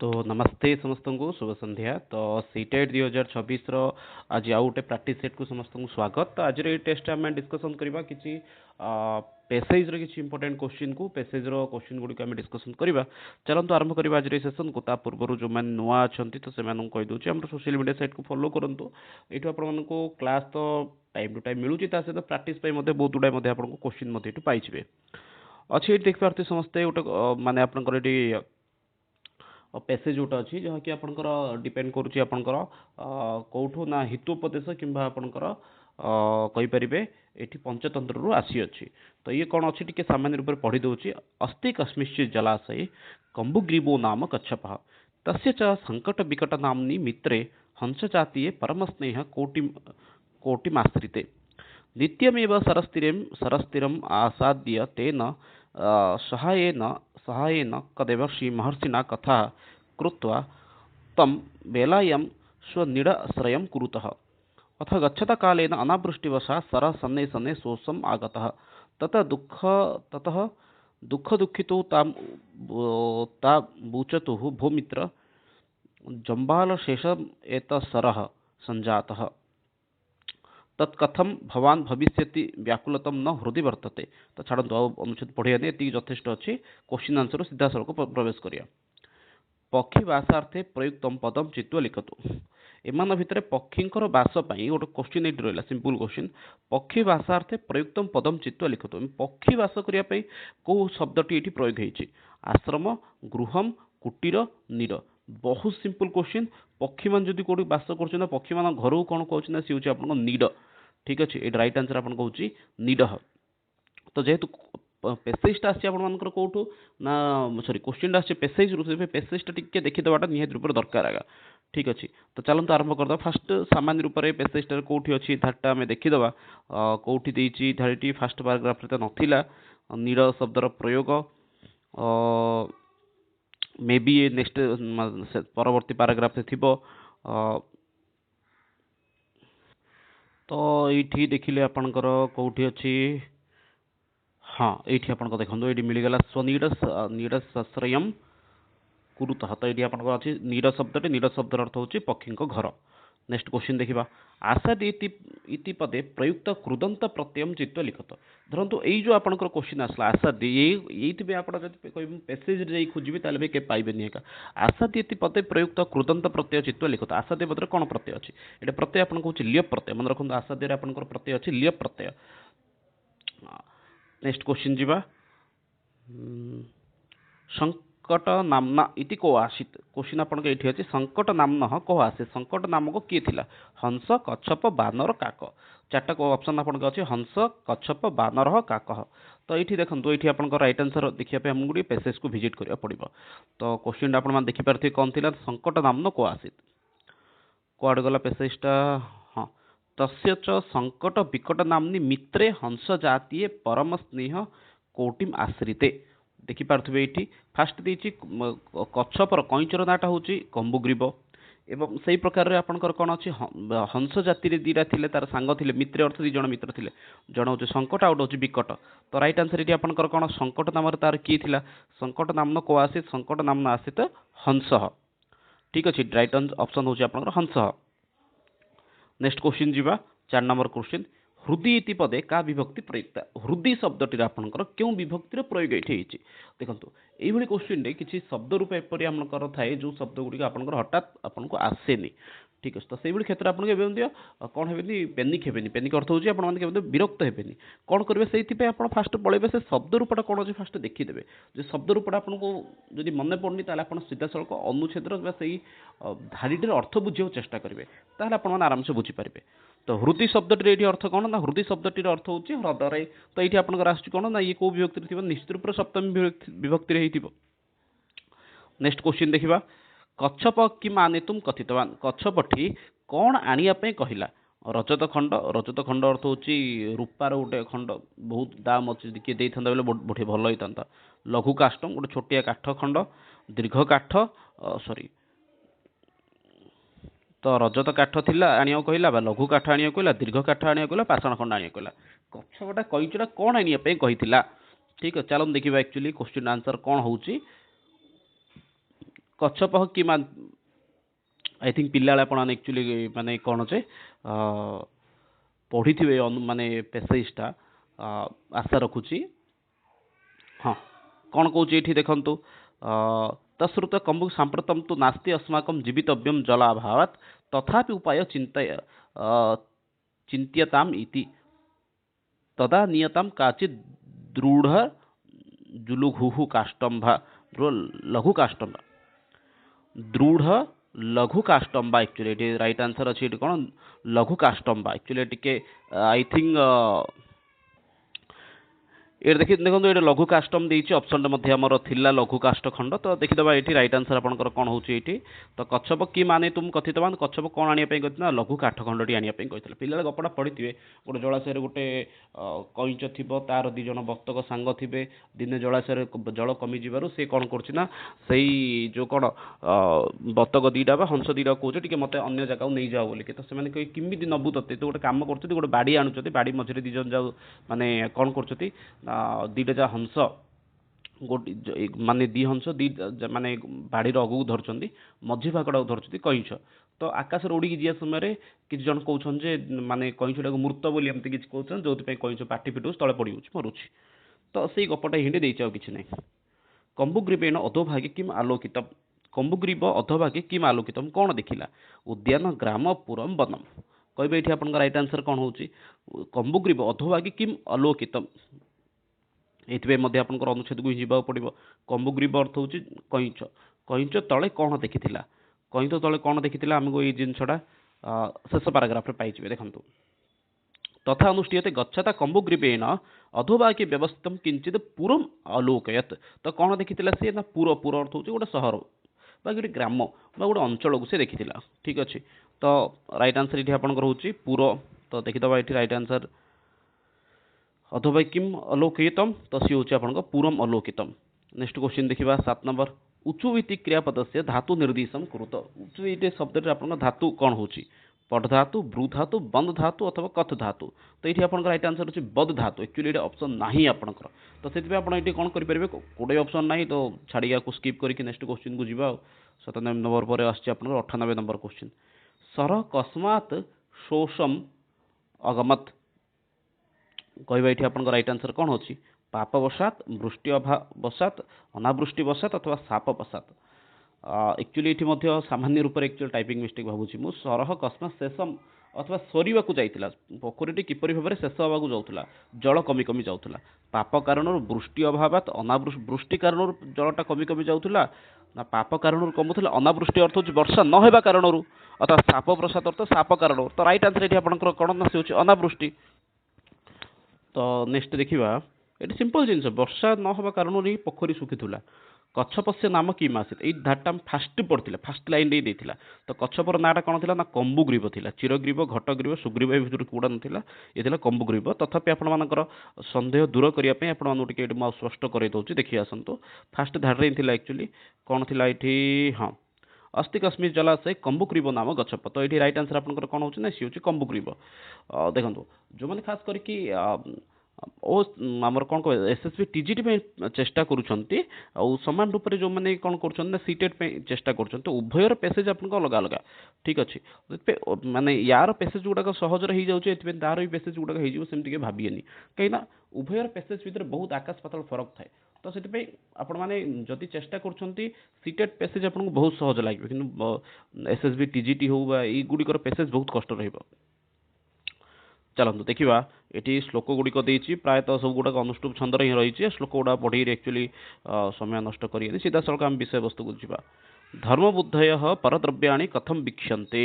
तो नमस्ते समस्त को शुभ संध्या। तो सीटेट 2026 आज आउ गोटे प्राक्ट सेट को समस्त को स्वागत। तो आज टेस्ट आम डिस्कसन करवा कि पैसेज किसी इंपोर्टेंट क्वेश्चन को पैसेज क्वेश्चन गुड़िक आम डिस्कसन करवा। चलते आरंभ करवा आज सेसन को। पूर्व जो मैंने नुआ अच्छा तो से कहीदे आम सोशल मीडिया साइट को फॉलो करूँ। ये आपण क्लास तो टाइम टू टाइम मिलूँ सहित प्राक्ट बहुत गुड़ाए आपको क्वेश्चन पाइबे अच्छे। ये देखिए समस्ते गोटे मानने आपंकर ये पैसेज जोटा अच्छी जहाँकि आपंकर डिपेंड करुच्ची आपंकर कौठू ना हितोपदेश किंबा आपंकर कहींपारे ये पंचतंत्र आसी अच्छी। तो ये कौन अच्छी टी सामान्य रूप से पढ़ी दूसरी। अस्ति कस्मिंश्चित् जलाशये कम्बुग्रीवो नाम कच्छपः तस्य च संकट विकट नाम्नि मित्रे हंस जातीये परमस्नेह कोटिमाश्रिते नित्यमेव सरस्तिरम् आसाद्य तेन सहायेन कदेवर्षि महर्षिणा कथा कृत्वा तं वेलायां स्वनिराश्रयं कुरुतः। अथ गच्छता कालेन अनावृष्टिवशात् सरः सन्ने सन्ने शोषम् आगतः। ततः दुःखितो तावूचतुः भो मित्र जम्बालशेषम् एतत्सरः सञ्जातः तत्कथम भवान भविष्यति व्याकुलतम न हृदय वर्तते। तो छाड़ू अनुच्छेद पढ़ियानी ये यथेष्ट अच्छी। क्वेश्चन आंसर सीधा सड़क प्रवेश करिया। पक्षी बासार्थे प्रयुक्त पदम चित्वा लिखतु। एमान भितर पक्षींकर बासपाई गोटे क्वेश्चन ये रहा सिंपल क्वेश्चन। पक्षी बासार्थे प्रयुक्त पदम चित्वा लिखतु। पक्षी बास करने कौ शब्दटी ये प्रयोग होती। आश्रम गृहम कुटीर नीर। बहुत सिंपल क्वेश्चन। पक्षी मान जदि कौटी बास कर पक्षी मान घर को कौन कहना सी हूँ आप नीड। ठीक अच्छे ये राइट आंसर आपन कहूँ नीड। तो जेहेतु पैसेजटा आपर कौटू ना सॉरी क्वेश्चन आसे पैसेज पैसेजटा टी देखीदेटा निहत रूप दरकार आगा। ठीक अच्छे। तो चलते आरंभ करदे। फास्ट सामान्य रूप से पैसेजटा कौटी अच्छी धारटा आम देखीदे कौटी देती धारीटी फास्ट पाराग्राफ तो नाला नीड शब्दर प्रयोग मे बी ये नेक्स्ट परवर्ती पाराग्राफ थी। तो ये देखिले आपणकर कौटी अच्छी हाँ ये देखो ये मिलगला स्वनिराश्रयम कुरुतः। तो ये आपंकर अच्छी नीर शब्दटे नीर शब्दर अर्थ होची पक्षी घर। नेक्स्ट क्वेश्चन देखा। आसाद इति पदे प्रयुक्त कृदंत प्रत्यय चित्त लिखत। धरतु यही जो आपंकर क्वेश्चन आसला आसाद ये आप पैसेज खोजे ताले के पाइबे एका। आसाद इति पदे प्रयुक्त कृदंत प्रत्यय चित्त लिखत। आसाद पदे कौन प्रत्यय अच्छी ये प्रत्यय आप कहूँ लियप प्रत्यय। मन रखते आसाद आपंकर प्रत्यय अच्छी लियप प्रत्यय। नेक्स्ट क्वेश्चन जीवा। संकट नामना इति को आसीत। क्वेश्चन आपन ये अच्छे संकट नामन को आसे। संकट नामक किए थिला हंस कच्छप बानर काक। चार्टा ऑप्शन आपन अच्छे हंस कच्छप बानर काक। तो ये देखो ये आप राइट आंसर देखिए आमको गोटे पैसेज को विजिट करा पड़ो। तो क्वेश्चन आप देखिपारे कौन थी संकट नामन को आसीत कौड़ गला पैसेजटा। हाँ तस्य च संकट विकट नामनी मित्रे हंस जातीय परम स्नेह कोटिम आश्रिते। देखिपारे ये फास्ट देती कच्छपर कईचर नाटा हूँ कम्बुग्रीव एवं से प्रकार आपंकर कौन अच्छी हंस जाति दीटा थे तार सांग थे मित्र अर्थ दी जन मित्र थे जन हूँ संकट आउट हूँ विकट। तो राइट आंसर ये आपंकर कौन संकट नाम तार किए थिला संकट नामन को आसीत संकट नामन आसीत हंस। ठीक अच्छे राइट ऑप्शन हूँ आपंकर हंस। नेक्स्ट क्वेश्चन जीवा 4 नंबर क्वेश्चन। हृदय इति पदे का विभक्ति प्रयुक्ता। हृदय शब्दटी आपंकर क्यों विभक्तिर प्रयोग ये देखो। यही क्वेश्चन किसी शब्द रूप एपरी आमकर थाए जो शब्द गुड़िक आपंकर हठात आपको आसेनी। ठीक अच्छे। तो से क्षेत्र में आपको कौन हे पेनिक हेनी। पेनिक अर्थ होची आपने विरक्त हेनी। कौन करेंगे से आप फास्ट पलैबे से शब्द रूपटा कौन अच्छे फास्ट देखीदे। जो शब्द रूपटा आपको जब मन पड़नी ताल आप सीधा सड़क अनुच्छेद से धारीटर अर्थ बुझे चेष्टा करेंगे ताल आप आराम से बुझीपारे। तो हृदय शब्दटी ये अर्थ कौन ना हृदय शब्दटीर अर्थ हूँ ह्रदय। तो ये आपंकर आस कौन ना ये कौ विभक्ति थी निश्चित रूप से सप्तमी विभक्ति हो। नेक्स्ट क्वेश्चन देखा। कच्छप किम आनेतुम कथितवान। कच्छपटी कौन आनियापे कहला। रजत खंड। रजत खंड अर्थ हूँ रूपार गोटे खंड बहुत दाम अच्छे किए दे था बोले बहुत भल होता। लघु काष्टम गोटे छोटिया काठ खंड। दीर्घ काठ सॉरी तो रजत काठ थिला आनिया कहला लघु काठ आनिया कहला दीर्घ काठ आनिया कहला पाषाण खंड आनिया कहला। कच्छपटा कईचटा कौन आनिया कही। ठीक है चलो देखा एक्चुअली क्वेश्चन आंसर कौन हूँ କଚ୍ଛପ କି आई थिंक पिला आपण एक्चुअली माने कौन जे पढ़ी थे माने पेसेजटा आशा रखुची हाँ कौन कौन ये देखु तश्रुत कम्बु सांप्रतम तो नास्ति अस्माकं जीवितव्यम जलाभावात् तथापि उपाय चिंत्यताम इति तदा नियताम काचित् दृढ़ जुलुघुः काष्टम्भा लघु काष्टम्भा दृढ़ लघु काष्टम्बा एक्चुअली ये राइट आंसर अच्छी कौन लघु काष्टम्बा एक्चुअली टिके आई थिंक ये देखिए देखो ये लघु काष्टम देती ऑप्शन आमर थिला लघु काष्ठ खंड तो देखीदे ये राइट आंसर आपंकर कौन होती तो कच्छप कि माने तुम कथितवान कच्छप कौन आने कहते लघु काठ खंडी आने कहते पिला गपटा पढ़ी थे गोटे जलाशय गोटे कईच थी तार दिज बतक सांग थे दिने जलाशय जल कमी से कौन करना जो कौन बतक दीटा हंस दीटा कौचे टी मत अन्य जगह नहीं जाओ बोलिके तो से किमी नबू ते तो गोटे कम कर गोटे बाड़ी आणुच्च बाड़ी मझे दिज जाऊ माने कौन कर दीटा जा हंस गोटे माने दी हंस दी माने बाड़ी अगू धरछंती मझी भागटा धरछंती कईच तो आकाश उड़ी जा समय किसी जन कहते माने कईचटा मृत बोली एमती किसी कहते जो कईच पाटी फिटू तले पड़ मरुची तो से गपटा हिंदी देती किसी ना कम्बुग्रीवेण अधोभागे किम आलोकितम कम्बुग्रीव अधोभागे किम आलोकितम कौन देखिला उद्यान ग्राम पुरम वनम कहबे ये आप राइट आंसर कौन हो कम्बुग्रीव अधोभागे किम आलोकितम ये अनुच्छेद को जावाक पड़ो कम्बुग्रीव अर्थ हूँ कईच कईच तले कौन देखी कईच तले कौन देखी आमको ये जिनसा शेष पाराग्राफ पाइबे देखो तथा अनुष्ठीयते गच्छता कम्बुग्रीवेण अधोभागे व्यवस्थित किंचित पूरम अलोकयत तो कौन देखी सी ना पूर पूर अर्थ हूँ गोटे सहर बा गोटे ग्राम बा गोटे अंचल को सी देखी ठीक अच्छे तो राइट आंसर ये आपंकर हूँ पूर तो देखीदे ये राइट आंसर अथवा किम अलोकितम तो सी हूँ आप पूरम अलोकितम नेक्स्ट क्वेश्चन देखा 7 नंबर उचु इति क्रियापद से धातु निर्देशन कुरुत उचु ये शब्द आप धातु कौन हो पढ़ धातु ब्रू धातु बंद धातु अथवा कथ धातु तो ये आप राइट आंसर अच्छे बद धातु एक्चुअली ये ऑप्शन नहीं आपंकर तो से ये कौन करेंगे कोड़े ऑप्शन ना तो छाड़ी को स्किप करके नेक्स्ट क्वेश्चन को जीवा 97 नंबर पर आस 98 नंबर क्वेश्चन सर कस्मात् शोषम अगमत कहवा ये आप राइट आंसर कौन होची पाप वशात वृष्टि अभावशात अनावृष्टि वशात अथवा साप वशात एक्चुअली ये सामान्य रूप से एक्चुअल टाइपिंग मिस्टेक भावुँ मुझ सरह कस्मा शेषम अथवा सरीवा जाइला पोखरी किपरि भाव में शेष होगा जाऊला जल कमी कमी जाऊला पाप कारण वृष्टि अभावात अनावृष्टि वृष्टि कारण जलटा कमी कमी जाऊला ना पाप कारण कमुला अनावृष्टि अर्थ हूँ वर्षा न होगा कारण अथवा साप प्रसाद अर्थ साप कारण तो राइट आंसर ये आप कौन ना से अनावृष्टि तो नेक्स्ट देखा ये सिंपल जिन वर्षा न होगा कारण ही पोखरी सुखीला कच्छपस्य नाम कि आसीत ये धारटा फास्ट पढ़ते फास्ट लाइन देता तो कच्छपर नाटा कौन थी ना कम्बुग्रीव थी चिरग्रीव घटग्रीव सुग्रीव भर कूड़ा ना ये कम्बुग्रीव तथापि आपर सन्देह दूर करने आपटे स्पष्ट कर दूसरी देखिए आसतु फास्ट धारे ही एक्चुअली कौन थी ये हाँ अस्ति कश्मीर जलाशय कम्बुग्रीव नाम गछप तो ये राइट आंसर आपंकर कौन हो सी हूँ कम्बुग्रीव देखो जो मैंने खास करके आमर कौन कह एसएसबी टीजीटी में चेष्टा करुँच सामान रूप से जो मैंने कौन कर सीटेट चेष्टा कर उभयर पैसेज आप अलग अलग ठीक अच्छे माने यार पैसेज गुड़ाक सहजर हो जाए तार भी पैसेज गुड़ाक होमती भाविएनि कहीं उभयर पैसेज भितर बहुत आकाश पाताल फरक थाए तो से आपण मैंने जदि चेष्टा कर सीटेट पैसेज आपको बहुत सहज लगे कि एसएसबी टीजीटी हो गुड़िकर पैसेज बहुत कष्ट रहा चलते देखा ये श्लोक गुड़िक देती प्रायतः सब गुड़ाक अनुष्टुप छंदर ही रही श्लोक गुड़ा पढ़े एक्चुअली समय नष्ट कर सीधा सड़क आम विषय वस्तु को जावा धर्मबुद्धय परद्रव्याणि कथम वीक्षन्ते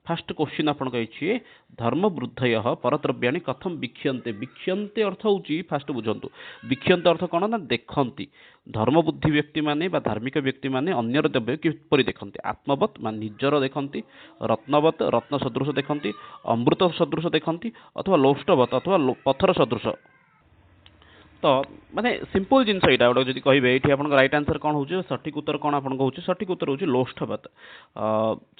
फास्ट क्वेश्चन आप कही धर्मवृद्धय परद्रव्याणि कथम वीक्षन्ते वीक्षन्ते अर्थ हूँ फास्ट बुझंतु वीक्षन्ते अर्थ कौन ना देखती धर्मबुद्धि व्यक्ति माने बा धार्मिक व्यक्ति माने अन्यर द्रव्य किपरि देखते आत्मवत मान निजर देखती रत्नवत रत्न सदृश देखती अमृत सदृश देखती अथवा लोष्टवत अथवा पत्थर सदृश तो माने सिंपल जिनस यहाँ गोटे जब कहे ये आप राइट आंसर कौन हो सठिक उत्तर कौन आप सठिक उत्तर हूँ लोष्ठवत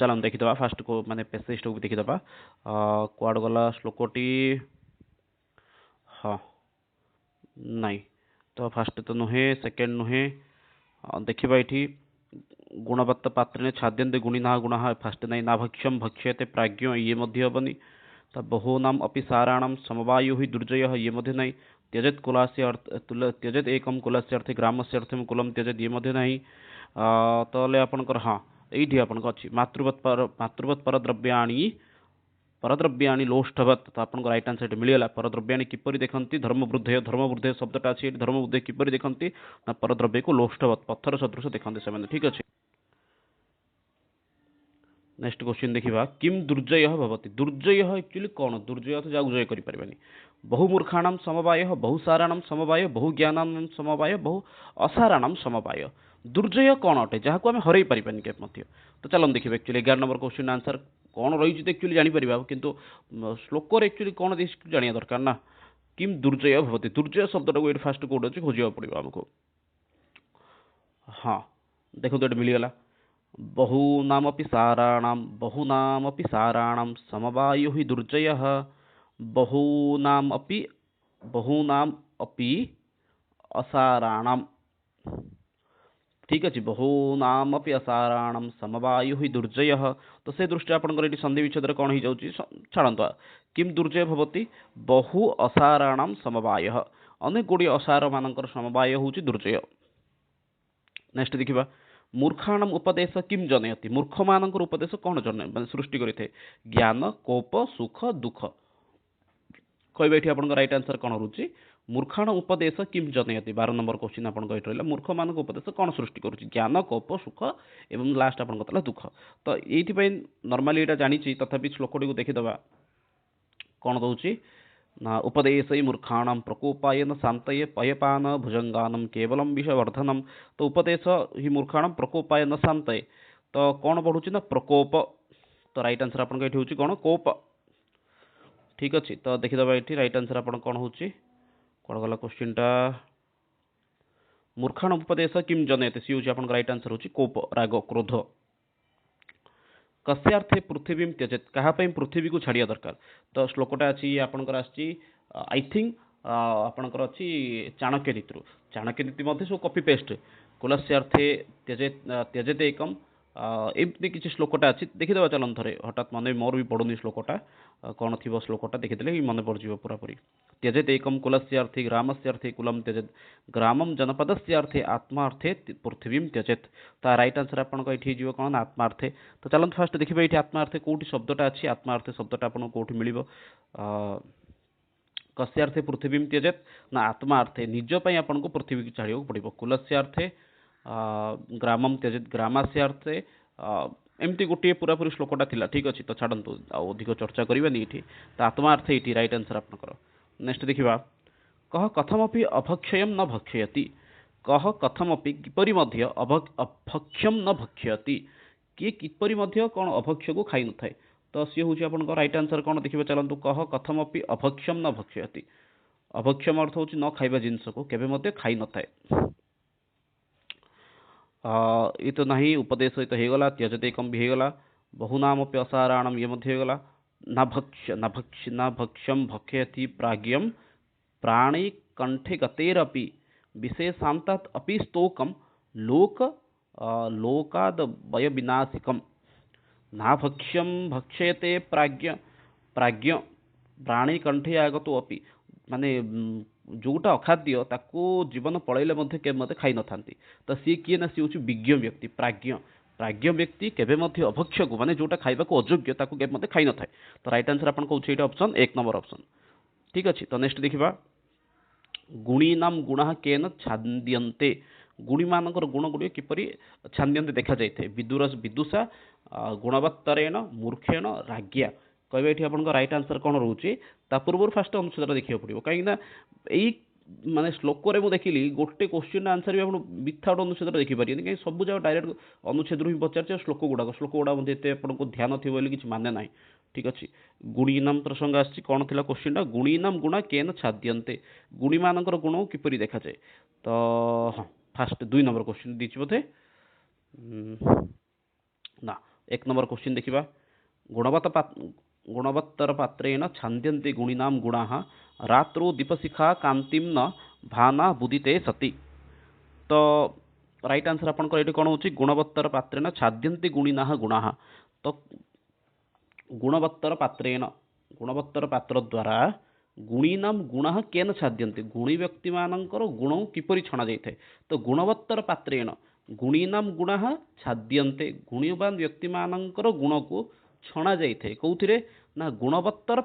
चलो देखीदे फास्ट को माने पेसेज को देखीदे कुआड़ गला श्लोकटी हाँ नाई तो फास्ट तो नुहे सेकेंड नुहे देखा ये गुणवत्त पात्रेण छाद्यन्ते गुणिनः गुणाः फास्ट नहीं नाभक्ष्यम भक्ष्यते प्राज्ञो ये मध्य हबनी तो बहूनाम अपि साराणाम समवायु ही दुर्जय ये मध्य नहीं त्यजत कुलास्य अर्थ त्यजत एकम कुलस्य अर्थे ग्रामस्य अर्थम कुलम त्यजत ये मध्य नहीं ताले आपनकर हाँ एठी आपनकर अछि मातृवत् परद्रव्याणि परद्रव्याणि लोष्ठवत् तो आपन राइट आंसर मिलगला परद्रव्याणि किपरि देखंती धर्मवृद्धेय शब्दटा अछि धर्मवृद्धेय किपरि देखंती ना परद्रव्य को लोष्ठवत् पत्थर सदृश देखंती से ठीक अछि। नेक्स्ट क्वेश्चन देखिबा किम दुर्जय भवति दुर्जय एक्चुअली कोन दुर्जय तो जाउ जय करि परबेनी बहुमूर्खाणाम समवाय बहुसाराणाम समवाय बहुज्ञानानाम समवाय बहु असाराणाम समवाय दुर्जय कौन अटे जहाँ को आम हरई पारिबानी के मध्य तो चलो देखिए एक्चुअली 11 नंबर क्वेश्चन आंसर कौन रही एक्चुअली जानी परिबा किंतु श्लोक एक्चुअली कौन जानिया दरकार ना किम दुर्जय भवति दुर्जय शब्दटा को फास्ट कोड अच्छे खोजा पड़ो आमको हाँ देखो तो मिलगला बहूनामपि साराणाम समवायु हि दुर्जयः बहूनामपि असाराणाम ठीक अच्छे बहूनामपि असाराणाम समवायु हि दुर्जयः तो से दृष्टि आपंकर संधि विच्छेद कौन हो जाऊँगी छाड़ता किम दुर्जय भवति बहु असाराणाम समवायः अनेक गुड़ी असार मानकर समवाय हूँ दुर्जय। नेक्स्ट देखिबा मूर्खाणाम उपदेश किम जनयति मूर्ख मानकर उपदेश कौन जन सृष्टि करते ज्ञान कोप सुख दुख कहबे ये आपन राइट आंसर कौन रुचि मूर्खाण उपदेश किम जनयति 12 नंबर क्वेश्चन आपन कहि रहला मूर्ख मानक उपदेश कौन सृष्टि करूची ज्ञान कोप सुख एवं लास्ट आपन कतला दुख तो एठी पय नॉर्मली एटा जानि छि तथापि श्लोकटी को देखि दबा कौन दउची ना उपदेशय मूर्खाणाम प्रकोपायन शांतये पयपान भुजंगानम केवलम विषवर्धनम तो उपदेश ही मूर्खाणाम प्रकोपायन शांतये तो कौन बढ़ुची ना प्रकोप तो राइट आंसर आपन कहि होची कौन कोप ठीक अच्छे तो देखीदबा ये राइट आंसर आप कौन हो कौन गला क्वेश्चन टा मूर्खाण उपदेश किम जनयते सी हूँ राइट आंसर हूँ कोप राग क्रोध कस्यार्थे पृथ्वी त्यजेत क्या पृथ्वी को छाड़िया दरकार तो श्लोकटा अच्छी आपंकर आई थिंक आपंकर अच्छी चाणक्य नीति सब कॉपी पेस्ट कुलस्यार्थे त्यजेत त्यजेत एकम एमती किसी श्लोकटा अच्छी देखीदे चलन थे हठात मन मोर भी पड़ूनी श्लोकटा कौन थी श्लोकटा देखीदे ही मन पड़ज पूरापूरी त्यजेत एकम कुलस्यार्थे ग्रामस्यार्थे कुलम त्यजेत ग्रामम जनपदस्यार्थे आत्मार्थे पृथ्वी त्यजेत तो राइट आंसर आपको कौन आत्मार्थे तो चलते फास्ट देखिए ये आत्मार्थे कौटी शब्दटा अच्छी आत्मार्थे शब्दटा आपको कौटी मिल कस्यार्थे पृथ्वी त्यजेत ना आत्मार्थे निजपाई आपको पृथ्वी की छाड़िया पड़ो कुलस्यार्थे ग्रामम त्यजेत ग्रामस्यार्थे एमती गोटे पूरापूरी श्लोकटा थिला ठीक अच्छे तो छाड़ू अधिक चर्चा करवानी ये तो आत्मार्थे ये राइट आंसर आपंकर। नेक्स्ट देखा कह कथमपि अभक्षय न भक्षयति कह कथमपि किपरि मध्य अभक्ष्यम न भक्षयति किए किपरि मध्य कौन अभक्ष्य को खाई न थाए तो सी हूँ आपंकर राइट आंसर कौन देखिए चलतु कह कथमपि अभक्ष्यम न भक्षयति अभक्ष्यम अर्थ हूँ न खाइबा जिनस को केवे खाई न थाए ये तो नहीं उपदेश तो होगला त्यजते एकम भी होगला बहुनामपि असाराणम ये होगला न भक्ष्यम भक्षयति प्राज्ञम प्राणी कंठे गतेरपि विशेषांतात अपि स्तोकम लोकाद वय विनाशिकम ना भक्ष्यम भक्षयते प्राज्ञ प्राणी कंठे आगतो अपि माने जोटा अखाद्य ताको जीवन पलैले मत खाई न था तो सी किए ना सी हूँ विज्ञ व्यक्ति प्राज्ञ व्यक्ति केवे अभक्ष्य को माने जोटा खाइबा को अयोग्य ताको केवे खाई न था तो राइट आंसर आपन कहूँ ये ऑप्शन 1 नंबर ऑप्शन ठीक अच्छे। तो नेक्स्ट देखा गुणीनाम गुणा केन छाद्यन्ते गुणी मानकर गुण गुड़िक किपरि छाद्यन्ते देखा जाए विदुषा गुणवत्तरेण मूर्खेण राज्ञा कहबे ये आपन राइट आंसर कौन रोचे पूर्व फास्ट अनुच्छेद देखा पड़ो कहीं यही माने श्लोक मुझे देखिली गोटे क्वेश्चन आंसर भी आप विथआउट अनुच्छेद देखिपारे कहीं सब जगह डायरेक्ट अनुच्छेद ही पचार श्लोक गुड़ाक एत आपको ध्यान थी कि माने ना ठीक अच्छे। गुणीनाम प्रसंग आसी कौन थी क्वेश्चन गुणीनाम गुणा केन छाद्यन्ते गुणी मानकर गुण किपरि देखा जाए तो हाँ फास्ट 2 नंबर क्वेश्चन दी बोधे ना 1 नंबर क्वेश्चन देखा गुणवत्तर पात्रेण छाद्यन्ते गुणीनाम गुणाः रात्रो दीपशिखा कांतिम न भाना बुदिते सति तो राइट आंसर आपनकर एठी कोन होची गुणवत्तर पात्रेण छाद्यन्ति गुणिनाः गुणाः। तो गुणवत्तर पात्र द्वारा गुणीनाम गुणाः केन छाद्यन्ति गुणी व्यक्ति मानकर गुण किपरि छणा जाइଥାଏ। तो गुणवत्तर पात्रेण गुणीनाम गुणाः छाद्यन्ते गुणवान व्यक्ति मानकर गुण को छणा जाइଥାଏ कोउथिरे ना गुणवत्तर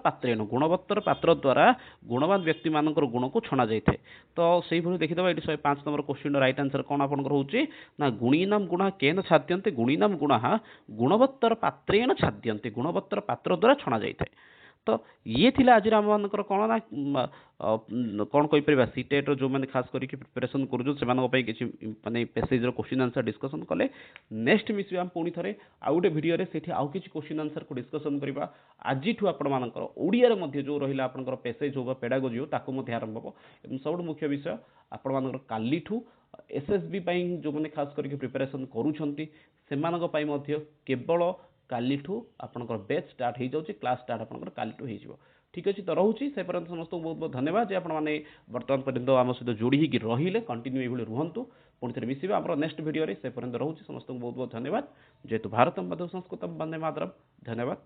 पात्र द्वारा गुणवान व्यक्ति मानकर गुण को छणा जाइଥାଏ। तो सेही भली देखिदबा एटी 105 नंबर क्वेश्चन राइट आंसर कोन आपनकर होची ना गुणीनाम गुणाः केन छाद्यन्ते गुणीनाम गुणाः गुणवत्तर पात्रेण छाद्यन्ते गुणवत्तर पात्र द्वारा छणा जाइଥାଏ। तो ये थिला आज आम मानकर कोन ना कौन कहि परिबा सीटेट जो माने खास करी कि प्रिपरेशन करू से मानको पई किछि माने पैसेज रो क्वेश्चन आंसर डिस्कशन कले नेक्स्ट मिसिबा हम पुनी थरे आ गुटे वीडियो रे सेठी आउ किछि क्वेश्चन आंसर को डिस्कशन करिबा। आज ठु आपण मानकर ओडिया रे मध्ये जो रहिला आपनकर पैसेज हो पेडागोजी हो ताको मध्ये आरंभ हो एवं सबु मुख्य विषय आपण मानकर काली ठु एसएसबी पई जो माने खास करी कि प्रिपरेशन करूछंती सेमानक पई मध्ये केवल काली ठु आपनकर बैच स्टार्ट हो जाउची क्लास स्टार्ट आपनकर काली ठु हो जिवो। ठीक अछि तो रहउची से पर्यंत समस्त बहुत बहुत धन्यवाद जे आपण माने वर्तमान पर्यंत आम सहित जोड़ी ही रहिले कंटिन्यू एभली रुहंतु पुणी थे मिसिबा हमर नेक्स्ट वीडियो रे से पर्यंत रहउची समस्त बहुत बहुत धन्यवाद। जेतु भारतम बंधु संस्कृतम वंदे मातरम। धन्यवाद।